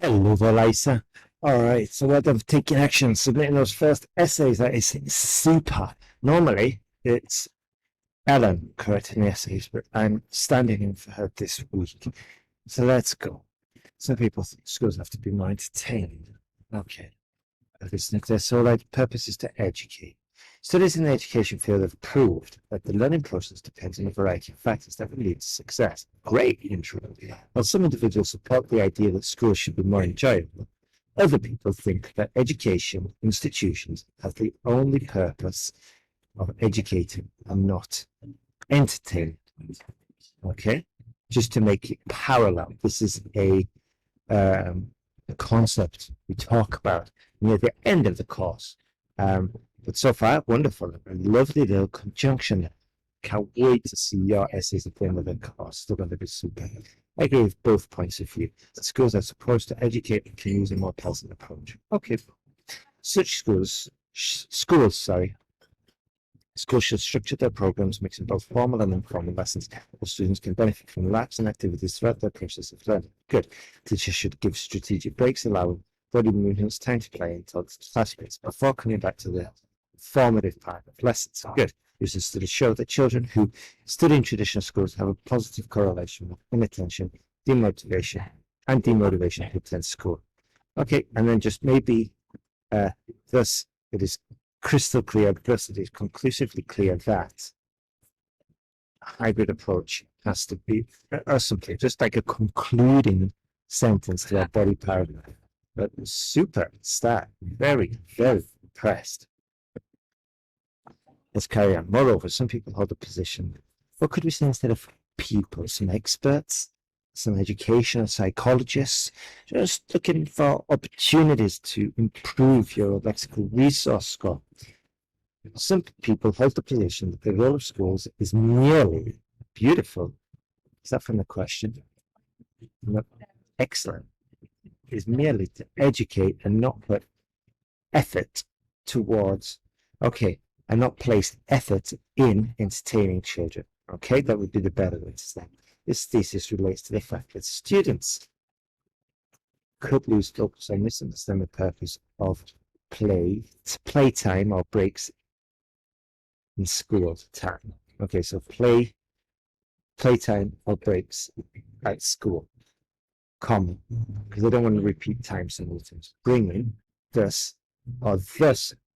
Hello there, Laisa. All right, so well done for taking action, submitting those first essays. That is super. Normally, it's Ellen correcting the essays, but I'm standing in for her this week. So let's go. Some people think schools have to be more entertaining. Okay. Listen, if their sole purpose is to educate. Studies in the education field have proved that the learning process depends on a variety of factors that will lead to success. Great intro. While some individuals support the idea that schools should be more enjoyable, other people think that education institutions have the only purpose of educating and not entertaining. Okay? Just to make it parallel, this is a concept we talk about near the end of the course. But so far, wonderful. A lovely little conjunction. Can't wait to see your essays at the end of the course. Still going to be super. I agree with both points of view. The schools are supposed to educate and can use a more pleasant approach. Okay. Such schools should structure their programs mixing both formal and informal lessons, where students can benefit from relaxing activities throughout their process of learning. Good. Teachers should give strategic breaks, allowing body movements, time to play until class periods before coming back to the formative part of lessons. Good. Recent studies show that children who study in traditional schools have a positive correlation with inattention, demotivation to attend school. Okay, and then just maybe thus it is crystal clear, thus it is conclusively clear that a hybrid approach has to be something, just like a concluding sentence to our body paragraph. But super start. Very, very impressed. Let's carry on. Moreover, some people hold a position. What could we say instead of people? Some experts, some educational psychologists, just looking for opportunities to improve your lexical resource score. Some people hold the position that the role of schools is merely beautiful. Is that from the question? No. Excellent. It is merely to educate and not put effort towards, okay, and not place effort in entertaining children. Okay, that would be the better way to say. This thesis relates to the fact that students could lose focus or misunderstand the purpose of playtime or breaks in school time. Okay, so playtime or breaks at school, comma, because I don't want to repeat time so many times. Thus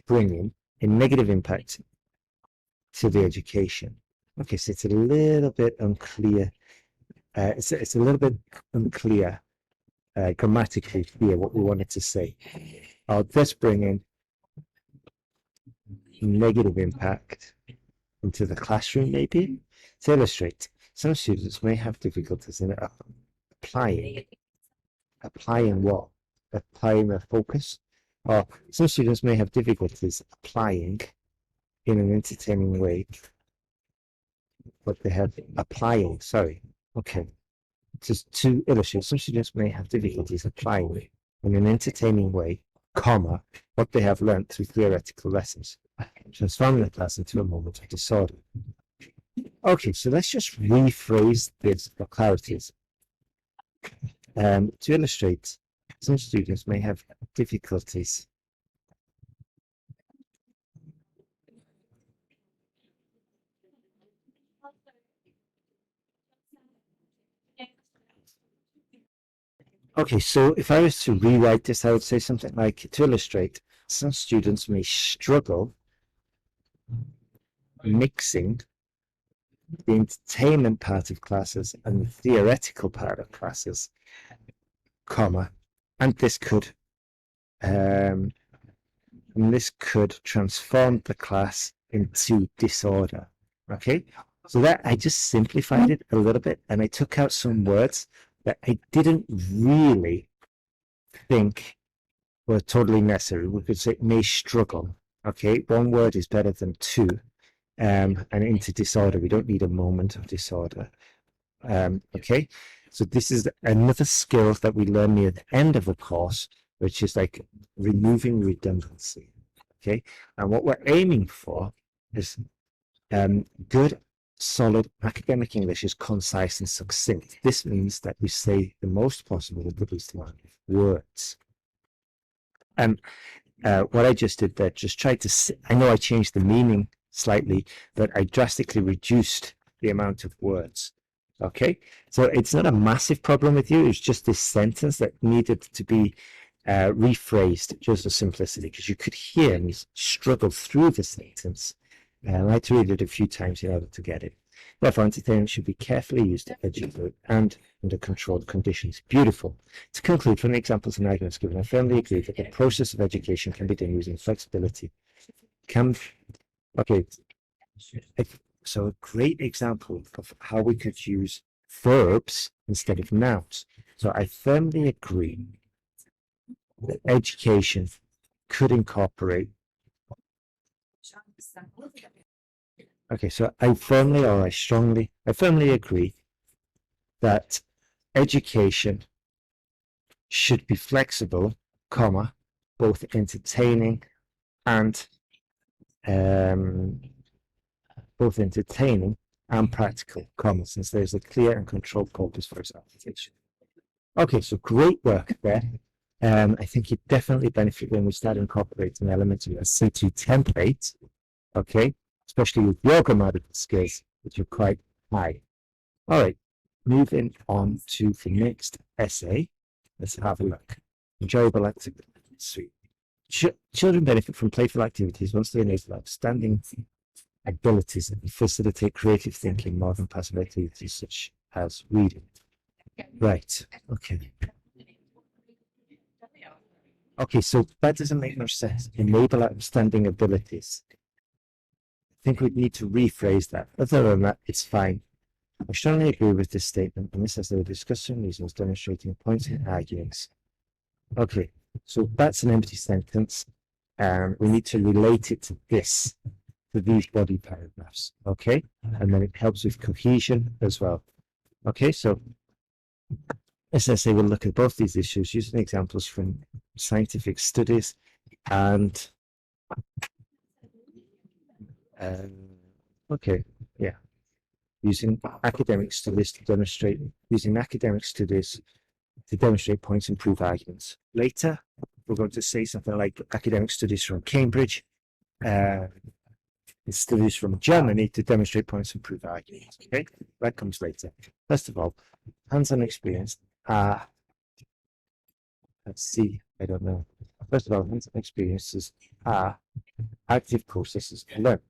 bringing a negative impact to the education. Okay, so it's a little bit unclear. It's a little bit unclear grammatically here what we wanted to say. Thus bringing negative impact into the classroom, maybe. To illustrate, some students may have difficulties in applying what? Applying their focus. Or some students may have difficulties applying in an entertaining way what they have applying. Sorry. Okay. Just to illustrate, some students may have difficulties applying in an entertaining way, comma, what they have learned through theoretical lessons, transforming the class into a moment of disorder. Okay, so let's just rephrase this for clarity. To illustrate, some students may have difficulties Okay, so if I was to rewrite this, I would say something like, to illustrate, some students may struggle mixing the entertainment part of classes and the theoretical part of classes, comma, and this could transform the class into disorder. Okay, so that I just simplified it a little bit, and I took out some words that I didn't really think were totally necessary. We could say may struggle. Okay, one word is better than two. And into disorder, we don't need a moment of disorder. Okay, so this is another skill that we learn near the end of the course, which is like removing redundancy. Okay, and what we're aiming for is good solid academic English is concise and succinct. This means that you say the most possible with the least amount of words. And what I just did there, just tried to, I know I changed the meaning slightly, but I drastically reduced the amount of words. Okay, so it's not a massive problem with you. It's just this sentence that needed to be rephrased just for simplicity, because you could hear me struggle through the sentence. I had to read it a few times in order to get it. Therefore, entertainment should be carefully used to educate and under controlled conditions. Beautiful. To conclude, from the examples and arguments given, I firmly agree that the process of education can be done using flexibility. Okay, so a great example of how we could use verbs instead of nouns. So I firmly agree that education could incorporate. Okay, so I firmly agree that education should be flexible, comma, both entertaining and practical, comma, since there's a clear and controlled purpose for its application. Okay, so great work there. I think you definitely benefit when we start incorporating elements of a C2 template, okay, especially with your grammatical skills, which are quite high. All right, moving on to the next essay. Let's have a look. Enjoyable activity. Sweet. Children benefit from playful activities once they enable outstanding abilities and facilitate creative thinking more than passive activities such as reading. Right, okay. Okay, so that doesn't make much sense. Enable outstanding abilities. I think we need to rephrase that. Other than that, it's fine. I strongly agree with this statement, and this has the discussion reasons demonstrating points and arguments. Okay, so that's an empty sentence, and we need to relate it to this, to these body paragraphs, okay? And then it helps with cohesion as well. Okay, so as I say, we'll look at both these issues using examples from scientific studies and okay, yeah, using academic studies to demonstrate points and prove arguments. Later, we're going to say something like academic studies from Cambridge, studies from Germany to demonstrate points and prove arguments. Okay, that comes later. First of all, hands-on experience are, let's see, I don't know. First of all, hands-on experiences are active processes to learn.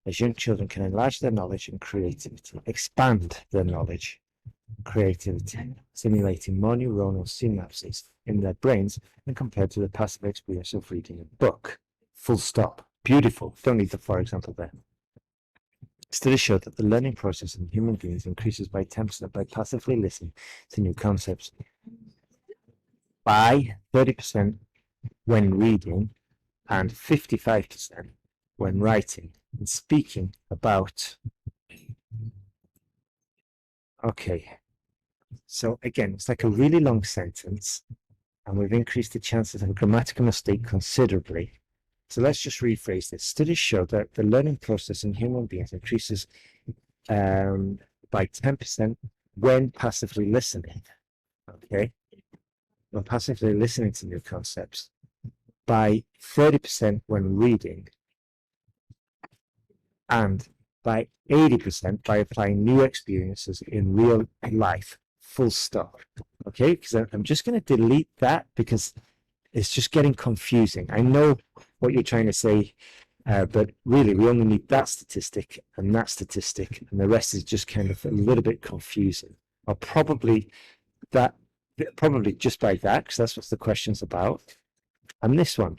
As young children can enlarge their knowledge and creativity, expand their knowledge, creativity, stimulating more neuronal synapses in their brains than compared to the passive experience of reading a book. Full stop. Beautiful. Don't need the for example there. Studies show that the learning process in human beings increases by 10% by passively listening to new concepts, by 30% when reading, and 55% when writing and speaking about. Okay, so again, it's like a really long sentence, and we've increased the chances of a grammatical mistake considerably. So let's just rephrase this. Studies show that the learning process in human beings increases by 10% when passively listening. Okay, when passively listening to new concepts, by 30% when reading, and by 80% by applying new experiences in real life. Full stop. Okay, because I'm just going to delete that because it's just getting confusing. I know what you're trying to say, but really we only need that statistic, and the rest is just kind of a little bit confusing. Or probably just by that, because that's what the question's about. And this one,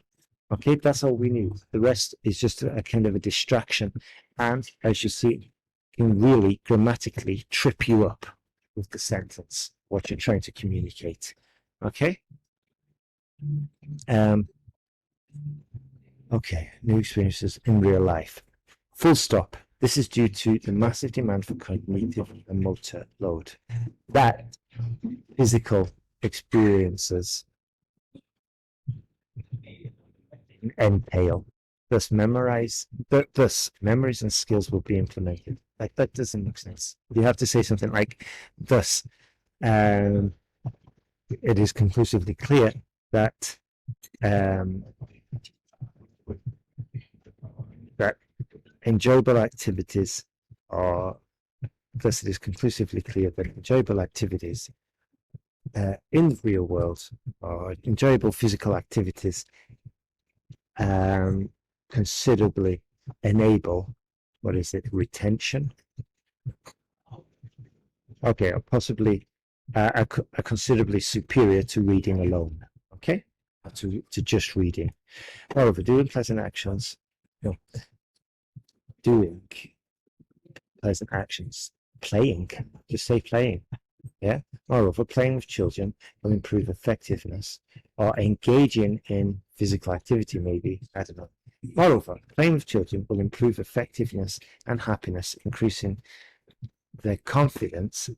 okay, that's all we need. The rest is just a kind of a distraction, and as you see, can really grammatically trip you up with the sentence, what you're trying to communicate. Okay. Okay, new experiences in real life. Full stop. This is due to the massive demand for cognitive and motor load that physical experiences entail. Thus, memories and skills will be implemented. Like, that doesn't make sense. You have to say something like, thus, it is conclusively clear that that enjoyable activities are, thus it is conclusively clear that enjoyable activities in the real world, or enjoyable physical activities, considerably enable, retention? Okay, or possibly are considerably superior to reading alone. Okay, to just reading. Moreover, doing pleasant actions, doing pleasant actions, playing, just say playing. Yeah. Moreover, playing with children will improve effectiveness, or engaging in physical activity, maybe. I don't know. Moreover, playing with children will improve effectiveness and happiness, increasing their confidence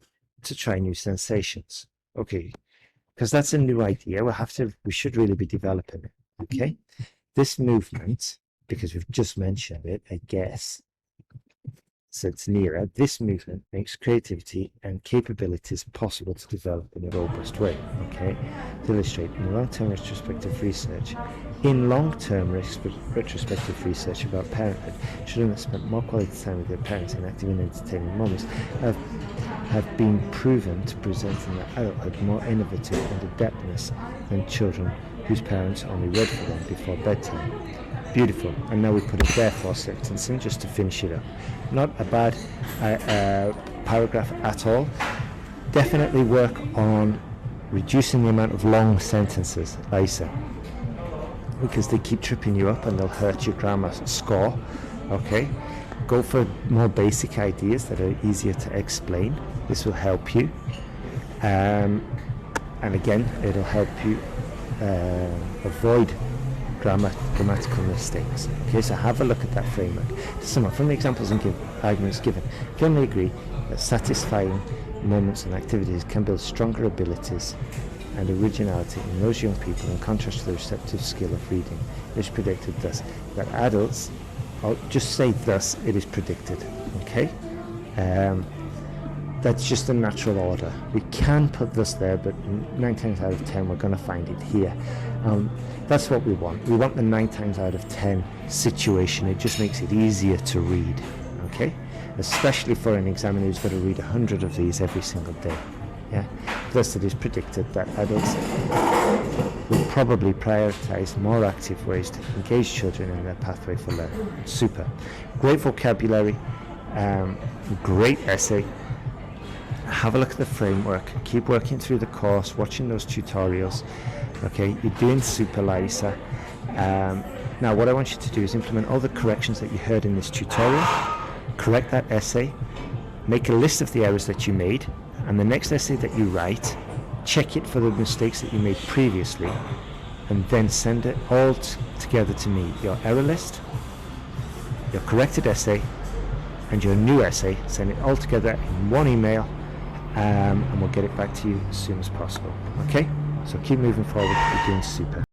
to try new sensations. Okay, because that's a new idea. We should really be developing it. Okay, this movement, because we've just mentioned it, I guess, since nearer, this movement makes creativity and capabilities possible to develop in a robust way. Okay, to illustrate, in long-term retrospective research, about parenthood, children that spent more quality time with their parents in active and entertaining moments have been proven to present in their adulthood more innovative and adaptness than children whose parents only read for them before bedtime. Beautiful. And now we put a therefore sentence in just to finish it up. Not a bad paragraph at all. Definitely work on reducing the amount of long sentences, Laisa, because they keep tripping you up and they'll hurt your grammar score. Okay, go for more basic ideas that are easier to explain. This will help you, and again, it'll help you avoid grammatical mistakes. Okay, so have a look at that framework. To sum up, from the examples and arguments given, firmly agree that satisfying moments and activities can build stronger abilities and originality in those young people, in contrast to the receptive skill of reading. It is predicted thus that adults, I'll just say thus, it is predicted. Okay, that's just a natural order. We can put this there, but 9 times out of 10 we're going to find it here. That's what we want. We want the 9 times out of 10 situation. It just makes it easier to read. Okay, especially for an examiner who's got to read 100 of these every single day. Yeah. Thus, it is predicted that adults will probably prioritize more active ways to engage children in their pathway for learning. Super. Great vocabulary. Great essay. Have a look at the framework. Keep working through the course, watching those tutorials. Okay, you're doing super, Laisa. Now, what I want you to do is implement all the corrections that you heard in this tutorial. Correct that essay. Make a list of the errors that you made, and the next essay that you write, check it for the mistakes that you made previously, and then send it all together to me. Your error list, your corrected essay, and your new essay. Send it all together in one email, and we'll get it back to you as soon as possible. Okay, so keep moving forward. You're doing super.